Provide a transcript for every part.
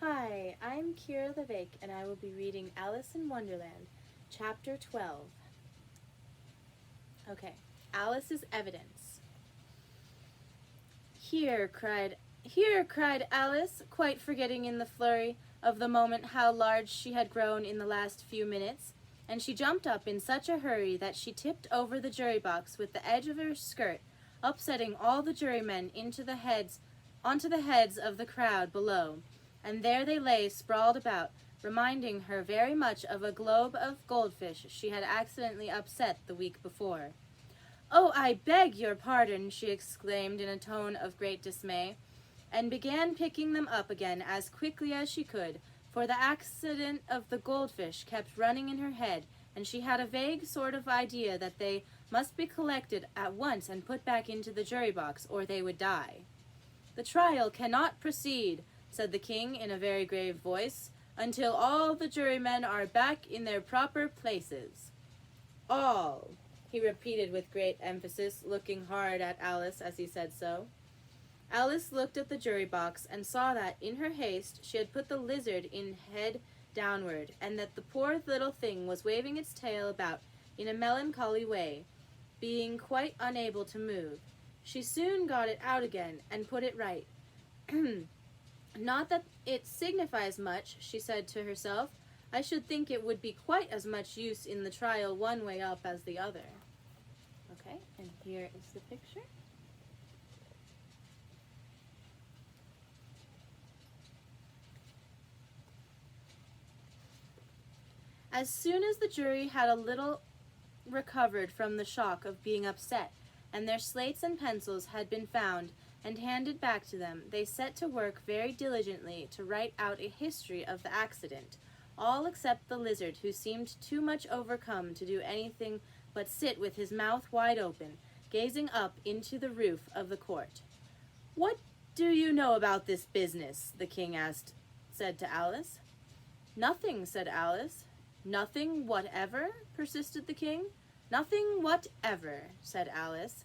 Hi, I'm Kira Levesque, and I will be reading Alice in Wonderland, Chapter 12. Okay, Alice's Evidence. Here, cried Alice, quite forgetting in the flurry of the moment how large she had grown in the last few minutes, and she jumped up in such a hurry that she tipped over the jury box with the edge of her skirt, upsetting all the jurymen onto the heads of the crowd below, and there they lay sprawled about, reminding her very much of a globe of goldfish she had accidentally upset the week before. "Oh, I beg your pardon," she exclaimed in a tone of great dismay, and began picking them up again as quickly as she could, for the accident of the goldfish kept running in her head, and she had a vague sort of idea that they must be collected at once and put back into the jury box, or they would die. "The trial cannot proceed," said the king in a very grave voice, "until all the jurymen are back in their proper places." "All," he repeated with great emphasis, looking hard at Alice as he said so. Alice looked at the jury box and saw that, in her haste, she had put the lizard in head downward, and that the poor little thing was waving its tail about in a melancholy way, being quite unable to move. She soon got it out again and put it right. "Not that it signifies much," she said to herself. "I should think it would be quite as much use in the trial one way up as the other." Okay, and here is the picture. As soon as the jury had a little recovered from the shock of being upset, and their slates and pencils had been found and handed back to them, they set to work very diligently to write out a history of the accident, all except the lizard, who seemed too much overcome to do anything but sit with his mouth wide open, gazing up into the roof of the court. "What do you know about this business?" the king said to Alice. "Nothing," said Alice. "Nothing whatever?" persisted the king. "Nothing whatever," said Alice.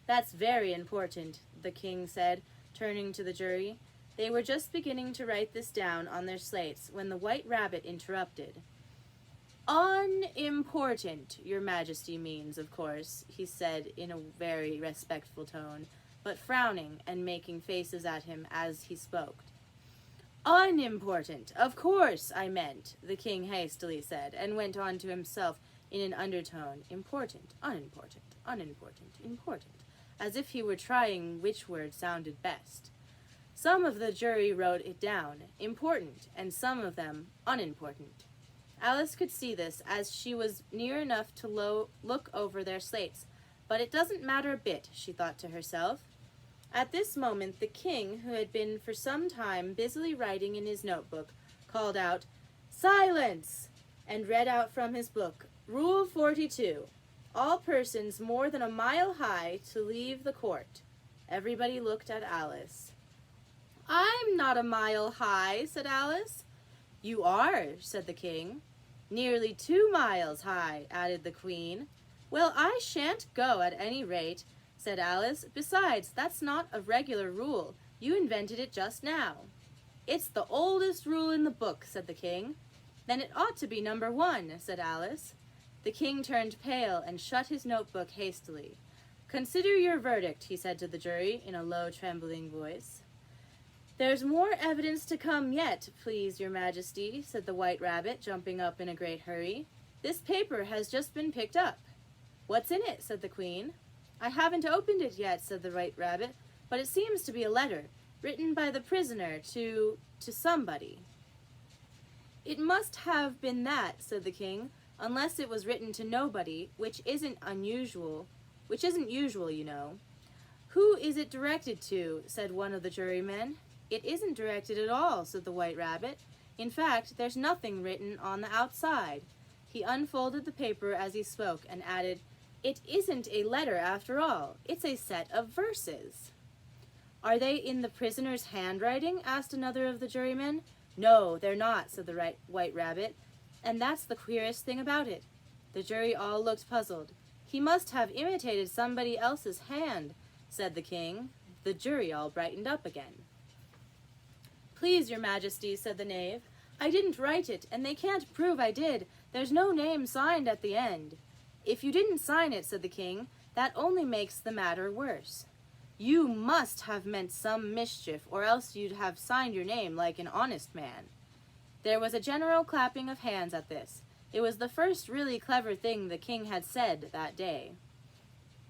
"That's very important," the king said, turning to the jury. They were just beginning to write this down on their slates when the White Rabbit interrupted. "Unimportant, your majesty means, of course," he said in a very respectful tone, but frowning and making faces at him as he spoke. "Unimportant, of course I meant," the king hastily said, and went on to himself in an undertone, "important, unimportant, unimportant, important," as if he were trying which word sounded best. Some of the jury wrote it down, important, and some of them unimportant. Alice could see this, as she was near enough to look over their slates, but it doesn't matter a bit, she thought to herself. At this moment the king, who had been for some time busily writing in his notebook, called out, "Silence!" and read out from his book, "Rule 42. All persons more than a mile high to leave the court." Everybody looked at Alice. "I'm not a mile high," said Alice. "You are," said the king. "Nearly 2 miles high," added the queen. "Well, I shan't go at any rate," said Alice. "Besides, that's not a regular rule. You invented it just now." "It's the oldest rule in the book," said the king. "Then it ought to be number 1, said Alice. The king turned pale and shut his notebook hastily. "Consider your verdict," he said to the jury in a low, trembling voice. "There's more evidence to come yet, please your majesty," said the White Rabbit, jumping up in a great hurry. "This paper has just been picked up." "What's in it?" said the queen. "I haven't opened it yet," said the White Rabbit, "but it seems to be a letter, written by the prisoner to somebody." "It must have been that," said the king, "unless it was written to nobody, which isn't usual, you know." "Who is it directed to?" said one of the jurymen. "It isn't directed at all," said the White Rabbit. "In fact, there's nothing written on the outside." He unfolded the paper as he spoke and added, "It isn't a letter after all. It's a set of verses." "Are they in the prisoner's handwriting?" asked another of the jurymen. "No, they're not," said the White Rabbit, "and that's the queerest thing about it." The jury all looked puzzled. "He must have imitated somebody else's hand," said the king. The jury all brightened up again. Please, your majesty, said the knave. I didn't write it, and they can't prove I did. There's no name signed at the end. If you didn't sign it, said the king, that only makes the matter worse. You must have meant some mischief, or else you'd have signed your name like an honest man. There was a general clapping of hands at this. It was the first really clever thing the king had said that day.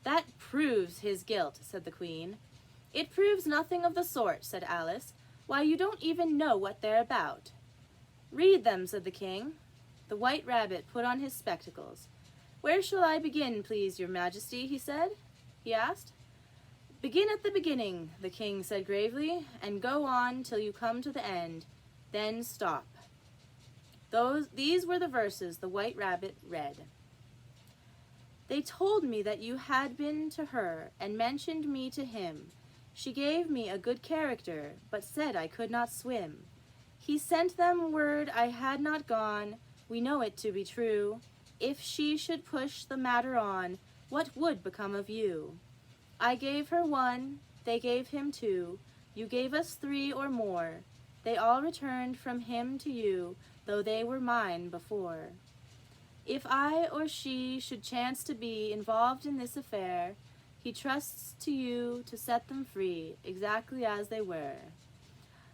That proves his guilt, said the queen. It proves nothing of the sort, said Alice. Why, you don't even know what they're about. Read them, said the king. The White Rabbit put on his spectacles. Where shall I begin, please, your majesty, he asked. Begin at the beginning, the king said gravely, and go on till you come to the end. Then stop. These were the verses the White Rabbit read. They told me that you had been to her, and mentioned me to him. She gave me a good character, but said I could not swim. He sent them word I had not gone, we know it to be true. If she should push the matter on, what would become of you? I gave her 1, they gave him 2, you gave us 3 or more. They all returned from him to you, though they were mine before. If I or she should chance to be involved in this affair, he trusts to you to set them free, exactly as they were.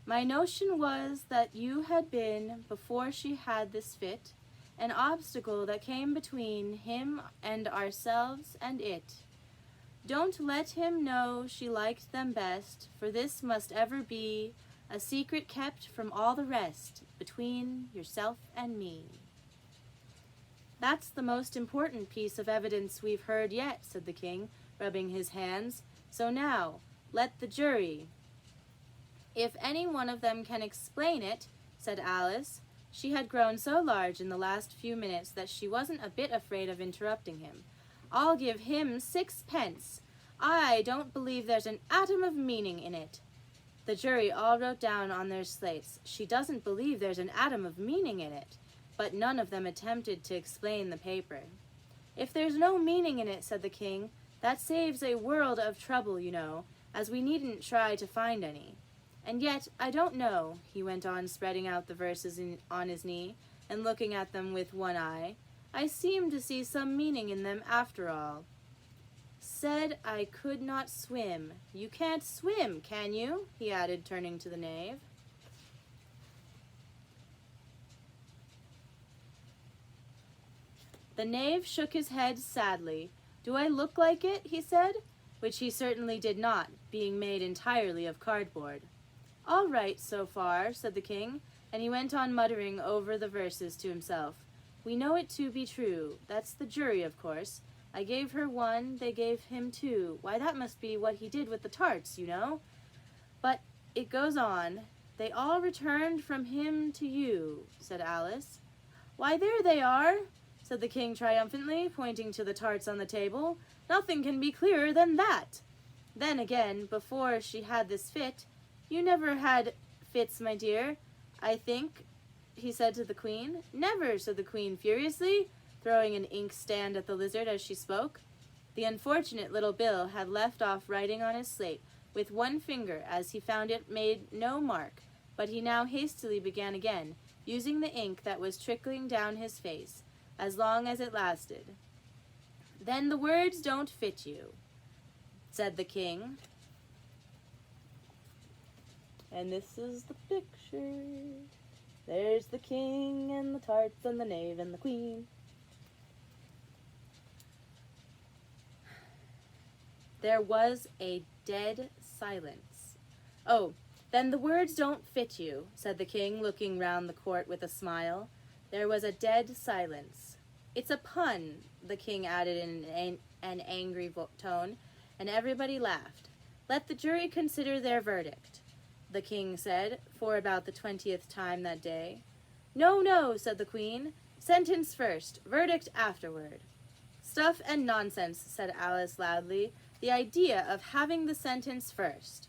My notion was that you had been, before she had this fit, an obstacle that came between him and ourselves and it. Don't let him know she liked them best, for this must ever be a secret kept from all the rest, between yourself and me. That's the most important piece of evidence we've heard yet, said the king, rubbing his hands. So now, let the jury. If any one of them can explain it, said Alice. She had grown so large in the last few minutes that she wasn't a bit afraid of interrupting him. I'll give him 6 pence. I don't believe there's an atom of meaning in it. The jury all wrote down on their slates, she doesn't believe there's an atom of meaning in it, but none of them attempted to explain the paper. If there's no meaning in it, said the king, that saves a world of trouble, you know, as we needn't try to find any. And yet, I don't know, he went on, spreading out the verses on his knee, and looking at them with one eye. I seem to see some meaning in them after all. Said I could not swim. You can't swim, can you? He added, turning to the knave. The knave shook his head sadly. Do I look like it? He said, which he certainly did not, being made entirely of cardboard. All right, so far, said the king, and he went on muttering over the verses to himself. We know it to be true. That's the jury, of course. I gave her 1, they gave him 2. Why, that must be what he did with the tarts, you know. But it goes on. They all returned from him to you, said Alice. Why, there they are, said the king triumphantly, pointing to the tarts on the table. Nothing can be clearer than that. Then again, before she had this fit, you never had fits, my dear, I think, he said to the queen. Never, said the queen furiously, throwing an inkstand at the lizard as she spoke. The unfortunate little Bill had left off writing on his slate with one finger, as he found it made no mark, but he now hastily began again, using the ink that was trickling down his face, as long as it lasted. Then the words don't fit you, said the king. And this is the picture. There's the king and the tarts and the knave and the queen. There was a dead silence. Oh, then the words don't fit you, said the king, looking round the court with a smile. There was a dead silence. It's a pun, the king added in an angry tone, and everybody laughed. Let the jury consider their verdict, the king said, for about the 20th time that day. No, no, said the queen. Sentence first, verdict afterward. Stuff and nonsense, said Alice loudly. The idea of having the sentence first.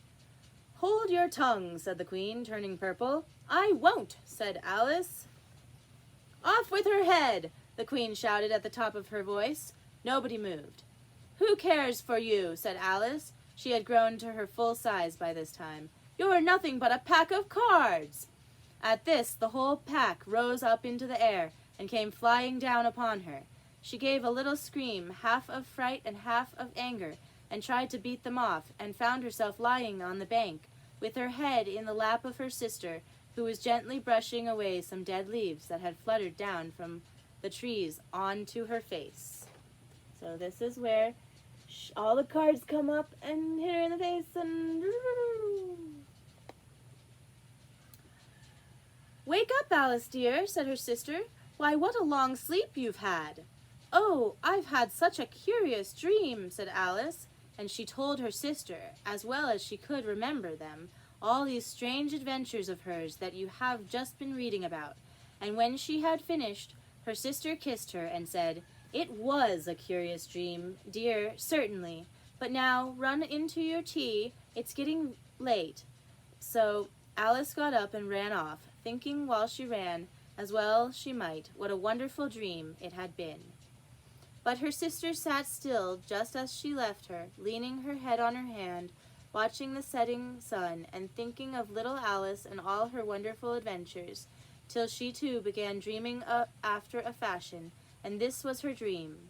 Hold your tongue, said the queen, turning purple. I won't, said Alice. Off with her head, the queen shouted at the top of her voice. Nobody moved. Who cares for you, said Alice. She had grown to her full size by this time. You're nothing but a pack of cards!" At this, the whole pack rose up into the air and came flying down upon her. She gave a little scream, half of fright and half of anger, and tried to beat them off, and found herself lying on the bank, with her head in the lap of her sister, who was gently brushing away some dead leaves that had fluttered down from the trees onto her face. So this is where all the cards come up and hit her in the face and... "Wake up, Alice dear," said her sister. "Why, what a long sleep you've had." "Oh, I've had such a curious dream," said Alice, and she told her sister, as well as she could remember them, all these strange adventures of hers that you have just been reading about. And when she had finished, her sister kissed her and said, "It was a curious dream, dear, certainly. But now run into your tea. It's getting late." So Alice got up and ran off, thinking while she ran, as well she might, what a wonderful dream it had been. But her sister sat still just as she left her, leaning her head on her hand, watching the setting sun, and thinking of little Alice and all her wonderful adventures, till she too began dreaming after a fashion, and this was her dream.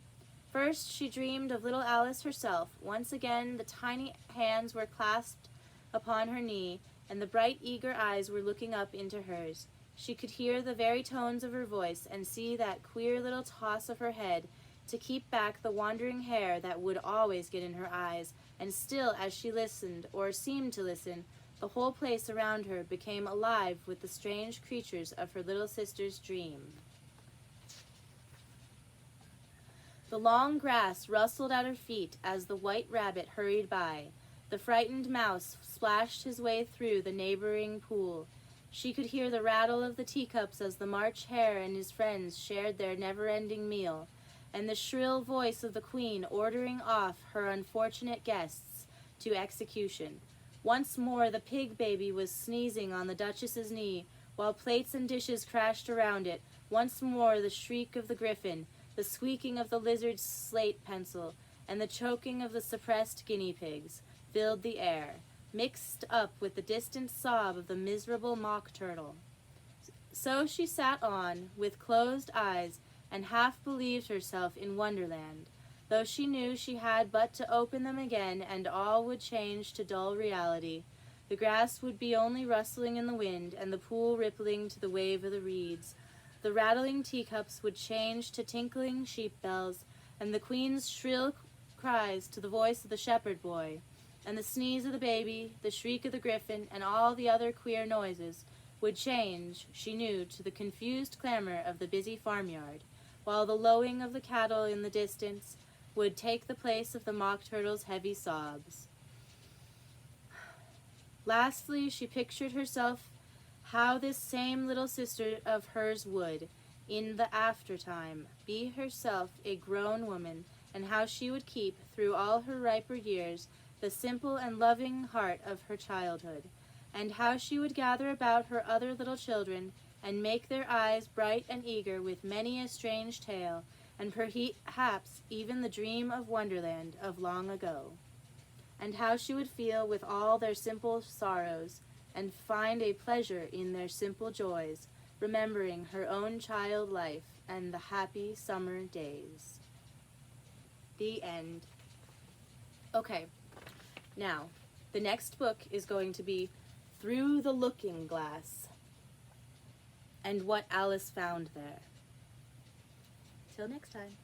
First she dreamed of little Alice herself. Once again the tiny hands were clasped upon her knee, and the bright eager eyes were looking up into hers. She could hear the very tones of her voice, and see that queer little toss of her head to keep back the wandering hair that would always get in her eyes, and still as she listened, or seemed to listen, the whole place around her became alive with the strange creatures of her little sister's dream. The long grass rustled at her feet as the white rabbit hurried by. The frightened mouse splashed his way through the neighboring pool. She could hear the rattle of the teacups as the March Hare and his friends shared their never-ending meal, and the shrill voice of the Queen ordering off her unfortunate guests to execution. Once more the pig baby was sneezing on the Duchess's knee, while plates and dishes crashed around it. Once more the shriek of the griffin, the squeaking of the lizard's slate pencil, and the choking of the suppressed guinea pigs filled the air, mixed up with the distant sob of the miserable mock turtle. So she sat on, with closed eyes, and half believed herself in Wonderland, though she knew she had but to open them again and all would change to dull reality. The grass would be only rustling in the wind, and the pool rippling to the wave of the reeds. The rattling teacups would change to tinkling sheep bells, and the Queen's shrill cries to the voice of the shepherd boy, and the sneeze of the baby, the shriek of the griffin, and all the other queer noises would change, she knew, to the confused clamor of the busy farmyard, while the lowing of the cattle in the distance would take the place of the mock turtle's heavy sobs. Lastly, she pictured herself how this same little sister of hers would, in the aftertime, be herself a grown woman, and how she would keep, through all her riper years, the simple and loving heart of her childhood, and how she would gather about her other little children, and make their eyes bright and eager with many a strange tale, and perhaps even the dream of Wonderland of long ago, and how she would feel with all their simple sorrows, and find a pleasure in their simple joys, remembering her own child life and the happy summer days. The end. Okay, now, the next book is going to be Through the Looking Glass, and what Alice found there. Till next time.